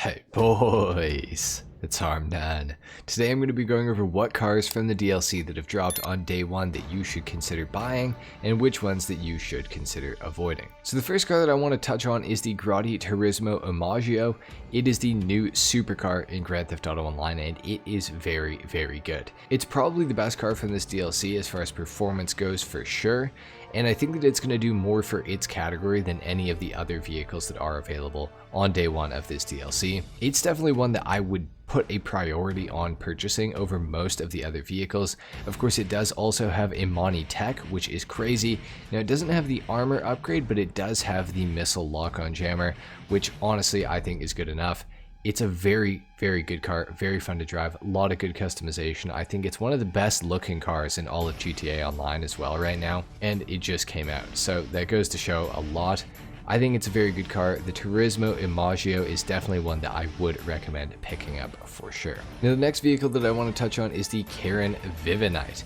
Hey boys, it's HarmNone. Today I'm going to be going over what cars from the DLC that have dropped on day one that you should consider buying and which ones that you should consider avoiding. So the first car that I want to touch on is the Grotti Turismo Imaggio. It is the new supercar in Grand Theft Auto Online and it is very, very good. It's probably the best car from this DLC as far as performance goes for sure. And I think that it's going to do more for its category than any of the other vehicles that are available on day one of this DLC. It's definitely one that I would put a priority on purchasing over most of the other vehicles. Of course, it does also have Imani tech, which is crazy. Now, it doesn't have the armor upgrade, but it does have the missile lock-on jammer, which honestly I think is good enough. It's a very, very good car, very fun to drive, a lot of good customization. I think it's one of the best looking cars in all of GTA Online as well right now, and it just came out, so that goes to show a lot. I think it's a very good car. The Turismo Imaggio is definitely one that I would recommend picking up for sure. Now, the next vehicle that I want to touch on is the Karin Vivinite.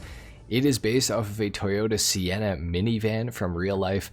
It is based off of a Toyota Sienna minivan from real life,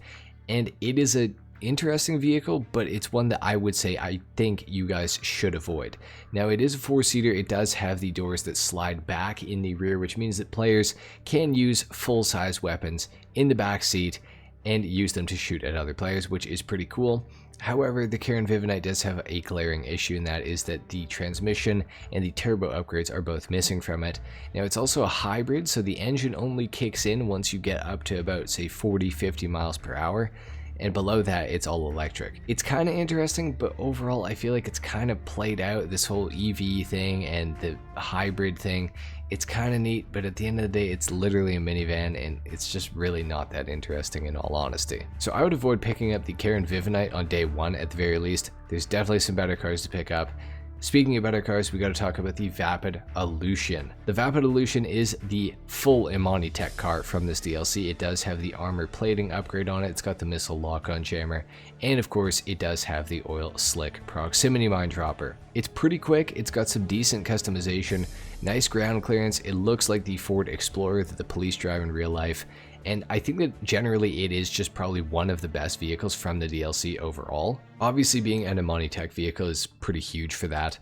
and it is a interesting vehicle, but it's one that I would say I think you guys should avoid. Now, it is a four-seater. It does have the doors that slide back in the rear, which means that players can use full-size weapons in the back seat and use them to shoot at other players, which is pretty cool. However, the Karin Vivinite does have a glaring issue, and that is that the transmission and the turbo upgrades are both missing from it. Now, it's also a hybrid, so the engine only kicks in once you get up to about, say, 40-50 miles per hour. And below that, it's all electric. It's kind of interesting, but overall, I feel like it's kind of played out, this whole EV thing and the hybrid thing. It's kind of neat, but at the end of the day, it's literally a minivan, and it's just really not that interesting in all honesty. So I would avoid picking up the Karin Vivinite on day one at the very least. There's definitely some better cars to pick up. Speaking of better cars, we got to talk about the Vapid Illusion. The Vapid Illusion is the full Imani tech car from this DLC. It does have the armor plating upgrade on it. It's got the missile lock-on jammer, and of course, it does have the oil slick proximity mine dropper. It's pretty quick. It's got some decent customization, nice ground clearance. It looks like the Ford Explorer that the police drive in real life. And I think that generally it is just probably one of the best vehicles from the DLC overall. Obviously, being an Imani tech vehicle is pretty huge for that.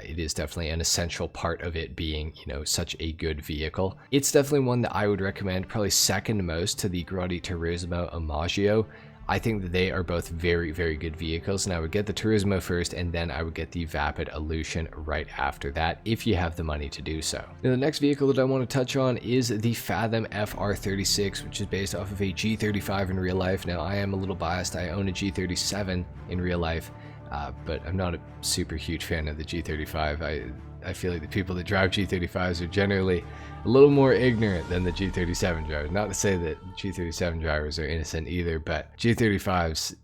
It is definitely an essential part of it being, such a good vehicle. It's definitely one that I would recommend, probably second most to the Grotti Turismo Imaggio. I think that they are both very, very good vehicles, and I would get the Turismo first, and then I would get the Vapid Illusion right after that, if you have the money to do so. Now, the next vehicle that I want to touch on is the Fathom FR36, which is based off of a G35 in real life. Now, I am a little biased. I own a G37 in real life, but I'm not a super huge fan of the G35. I feel like the people that drive G35s are generally a little more ignorant than the G37 drivers. Not to say that G37 drivers are innocent either, but G35s,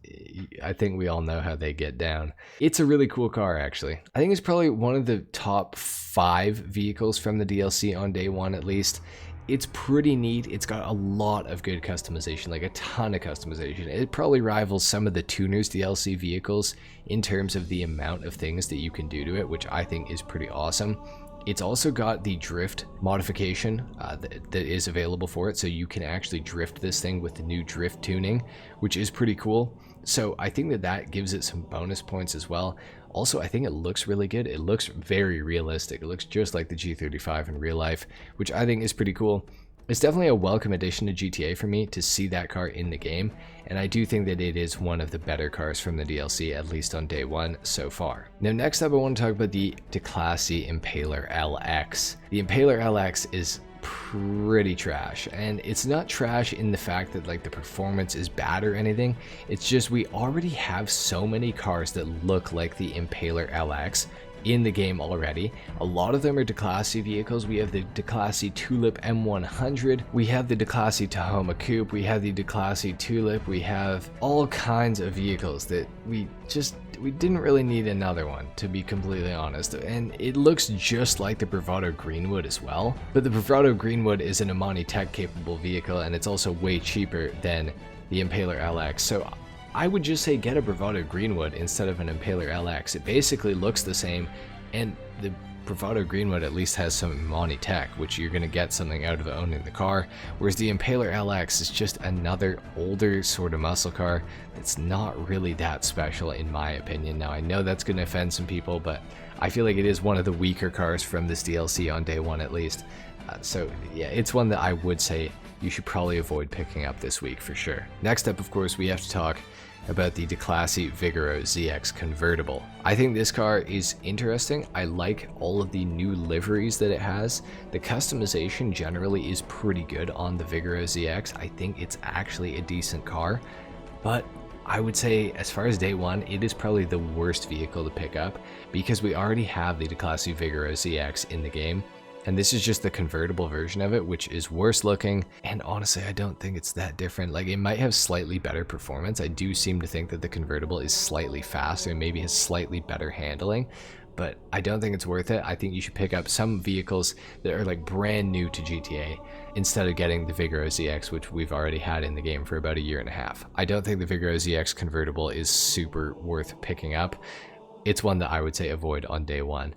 I think we all know how they get down. It's a really cool car, actually. I think it's probably one of the top 5 vehicles from the DLC on day one, at least. It's pretty neat. It's got a lot of good customization, like a ton of customization. It probably rivals some of the Tuners DLC vehicles in terms of the amount of things that you can do to it, which I think is pretty awesome. It's also got the drift modification that is available for it, so you can actually drift this thing with the new drift tuning, which is pretty cool. So I think that gives it some bonus points as well. Also, I think it looks really good. It looks very realistic. It looks just like the G35 in real life, which I think is pretty cool. It's definitely a welcome addition to GTA for me to see that car in the game, and I do think that it is one of the better cars from the DLC, at least on day one so far. Now, next up, I want to talk about the Declasse Impaler LX. The Impaler LX is pretty trash, and it's not trash in the fact that like the performance is bad or anything. It's just we already have so many cars that look like the Impaler LX in the game already. A lot of them are Declasse vehicles. We have the Declasse Tulip M100, we have the Declasse Tahoma Coupe, we have the Declasse Tulip, we have all kinds of vehicles that we didn't really need another one, to be completely honest. And it looks just like the Bravado Greenwood as well, but the Bravado Greenwood is an Imani tech capable vehicle, and it's also way cheaper than the Impaler LX. So I would just say get a Bravado Greenwood instead of an Impaler LX. It basically looks the same, And the Bravado Greenwood at least has some Imani tech, which you're going to get something out of owning the car, whereas the Impaler LX is just another older sort of muscle car that's not really that special in my opinion. Now I know that's going to offend some people, but I feel like it is one of the weaker cars from this DLC on day one at least. So yeah, it's one that I would say you should probably avoid picking up this week for sure. Next up, of course, we have to talk about the Declassy Vigoro ZX convertible. I think this car is interesting. I like all of the new liveries that it has. The customization generally is pretty good on the Vigoro ZX. I think it's actually a decent car, but I would say as far as day one, it is probably the worst vehicle to pick up because we already have the Declassy Vigoro ZX in the game. And this is just the convertible version of it, which is worse looking. And honestly, I don't think it's that different. Like, it might have slightly better performance. I do seem to think that the convertible is slightly faster and maybe has slightly better handling, but I don't think it's worth it. I think you should pick up some vehicles that are like brand new to GTA instead of getting the Vigoro ZX, which we've already had in the game for about a year and a half. I don't think the Vigoro ZX convertible is super worth picking up. It's one that I would say avoid on day one.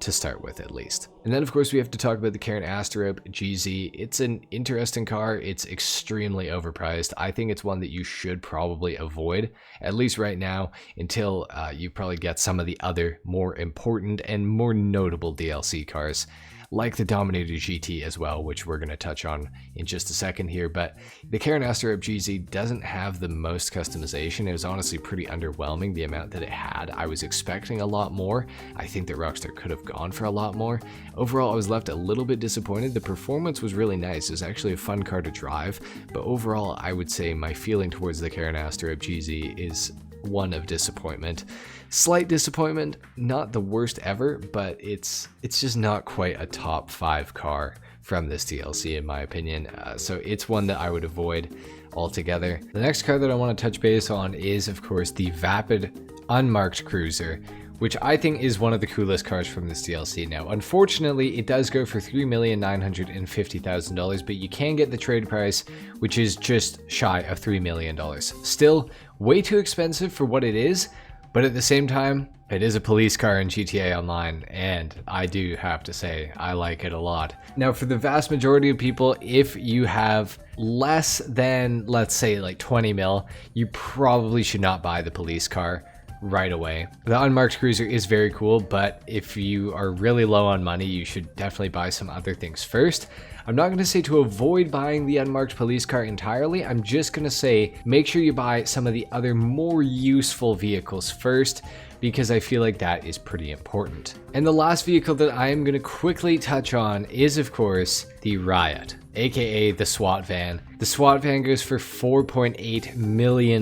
To start with at least. And then of course we have to talk about the Karen Asterope GZ. It's an interesting car. It's extremely overpriced. I think it's one that you should probably avoid, at least right now, until you probably get some of the other more important and more notable DLC cars, like the Dominator GT as well, which we're going to touch on in just a second here. But the Karen Asterope GZ doesn't have the most customization. It was honestly pretty underwhelming, the amount that it had. I was expecting a lot more. I think that Rockstar could have gone for a lot more. Overall, I was left a little bit disappointed. The performance was really nice. It was actually a fun car to drive, but overall, I would say my feeling towards the Karen Asterope GZ is one of disappointment. Slight disappointment, not the worst ever, but it's just not quite a top 5 car from this DLC in my opinion. So it's one that I would avoid altogether. The next car that I want to touch base on is of course the Vapid Unmarked Cruiser, which I think is one of the coolest cars from this DLC. Now, unfortunately, it does go for $3,950,000, but you can get the trade price, which is just shy of $3 million. Still, way too expensive for what it is, but at the same time, it is a police car in GTA Online, and I do have to say, I like it a lot. Now, for the vast majority of people, if you have less than, let's say, like 20 mil, you probably should not buy the police car right away. The Unmarked Cruiser is very cool, but if you are really low on money, you should definitely buy some other things first. I'm not going to say to avoid buying the unmarked police car entirely. I'm just going to say make sure you buy some of the other more useful vehicles first, because I feel like that is pretty important. And the last vehicle that I am going to quickly touch on is of course the Riot, aka the SWAT van. The SWAT van goes for $4.8 million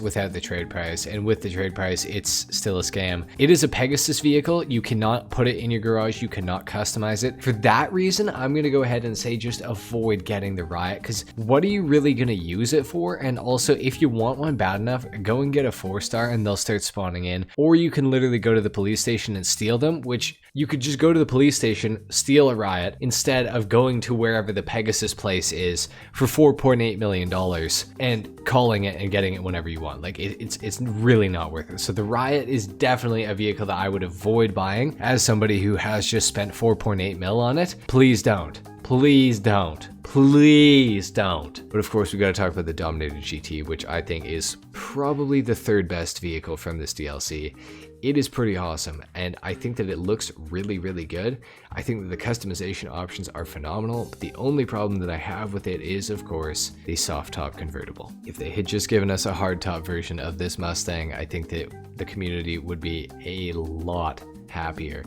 without the trade price, and with the trade price, it's still a scam. It is a Pegasus vehicle. You cannot put it in your garage. You cannot customize it. For that reason, I'm going to go ahead and say just avoid getting the Riot, because what are you really going to use it for? And also, if you want one bad enough, go and get a 4-star and they'll start spawning in. Or you can literally go to the police station and steal them, which you could just go to the police station, steal a Riot, instead of going to wherever the Pegasus place is for $4.8 million and calling it and getting it whenever you want. Like it's really not worth it. So the Riot is definitely a vehicle that I would avoid buying. As somebody who has just spent 4.8 mil on it, please don't. Please don't. Please don't. But of course, we got to talk about the Dominator GT, which I think is probably the 3rd best vehicle from this DLC. It is pretty awesome, and I think that it looks really, really good. I think that the customization options are phenomenal, but the only problem that I have with it is, of course, the soft top convertible. If they had just given us a hard top version of this Mustang, I think that the community would be a lot happier.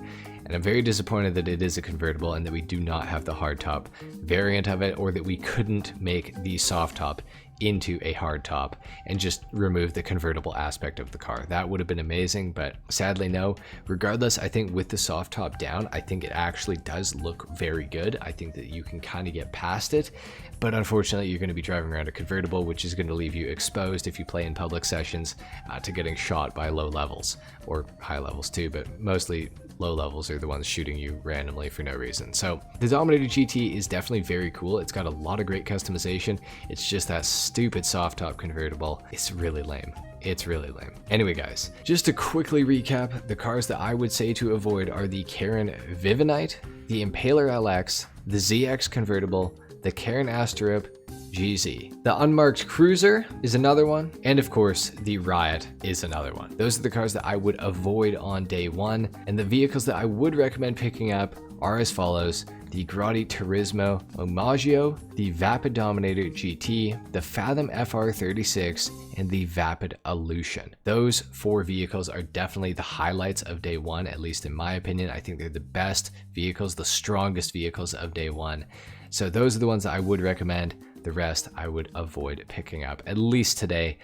And I'm very disappointed that it is a convertible and that we do not have the hardtop variant of it, or that we couldn't make the soft top into a hard top and just remove the convertible aspect of the car. That would have been amazing, but sadly no. Regardless, I think with the soft top down, I think it actually does look very good. I think that you can kind of get past it, but unfortunately you're going to be driving around a convertible, which is going to leave you exposed if you play in public sessions to getting shot by low levels, or high levels too, but mostly low levels are the ones shooting you randomly for no reason. So the Dominator GT is definitely very cool. It's got a lot of great customization. It's just that stupid soft top convertible. It's really lame. It's really lame. Anyway, guys, just to quickly recap, the cars that I would say to avoid are the Karin Vivinite, the Impaler LX, the ZX convertible, the Karin Asterope GZ. The unmarked Cruiser is another one, and of course the Riot is another one. Those are the cars that I would avoid on day one, and the vehicles that I would recommend picking up are as follows: the Grotti Turismo Omaggio, the Vapid Dominator GT, the Fathom FR36, and the Vapid Aleutian. Those 4 vehicles are definitely the highlights of day one, at least in my opinion. I think they're the best vehicles, the strongest vehicles of day one. So those are the ones that I would recommend. The rest I would avoid picking up, at least today.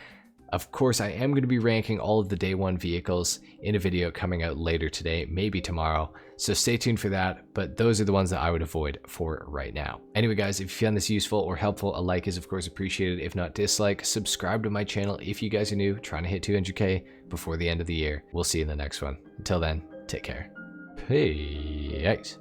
Of course, I am going to be ranking all of the day one vehicles in a video coming out later today, maybe tomorrow. So stay tuned for that, but those are the ones that I would avoid for right now. Anyway, guys, if you found this useful or helpful, a like is of course appreciated. If not, dislike. Subscribe to my channel if you guys are new, trying to hit 200K before the end of the year. We'll see you in the next one. Until then, take care. Peace.